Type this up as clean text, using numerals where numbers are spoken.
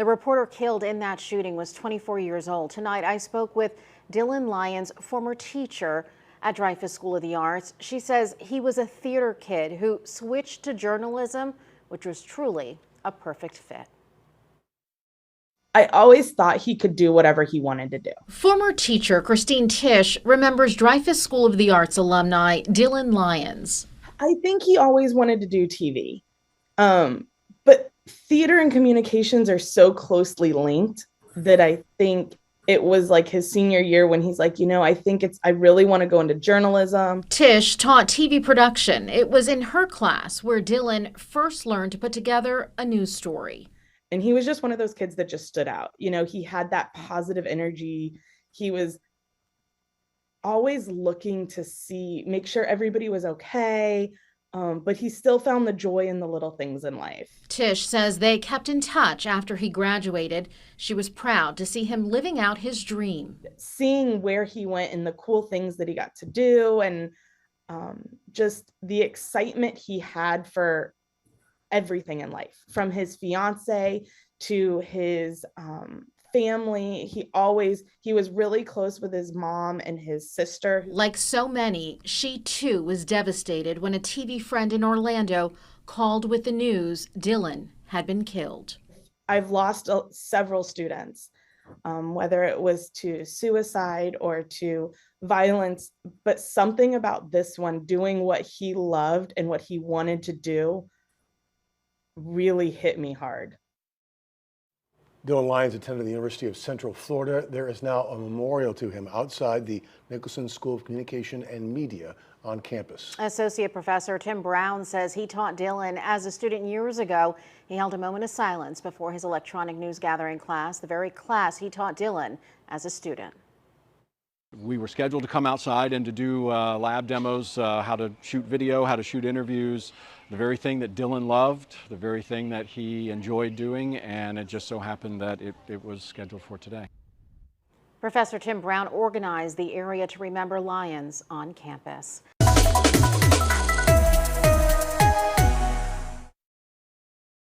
The reporter killed in that shooting was 24 years old. Tonight, I spoke with Dylan Lyons, former teacher at Dreyfoos School of the Arts. She says he was a theater kid who switched to journalism, which was truly a perfect fit. I always thought he could do whatever he wanted to do. Former teacher Christine Tisch remembers Dreyfoos School of the Arts alumni Dylan Lyons. I think he always wanted to do TV. But theater and communications are so closely linked that I think it was like his senior year when he's like, I really want to go into journalism. Tisch taught TV production. It was in her class where Dylan first learned to put together a news story. And he was just one of those kids that just stood out. He had that positive energy. He was always looking to make sure everybody was okay. But he still found the joy in the little things in life. Tisch says they kept in touch after he graduated. She was proud to see him living out his dream. Seeing where he went and the cool things that he got to do, and just the excitement he had for everything in life, from his fiance to his family. He was really close with his mom and his sister. Like so many, she too was devastated when a TV friend in Orlando called with the news Dylan had been killed. I've lost several students, whether it was to suicide or to violence, but something about this one, doing what he loved and what he wanted to do, really hit me hard. Dylan Lyons attended the University of Central Florida. There is now a memorial to him outside the Nicholson School of Communication and Media on campus. Associate Professor Tim Brown says he taught Dylan as a student years ago. He held a moment of silence before his electronic news gathering class, the very class he taught Dylan as a student. We were scheduled to come outside and to do lab demos, how to shoot video, how to shoot interviews, the very thing that Dylan loved, the very thing that he enjoyed doing, and it just so happened that it was scheduled for today. Professor Tim Brown organized the Area to Remember Lyons on campus.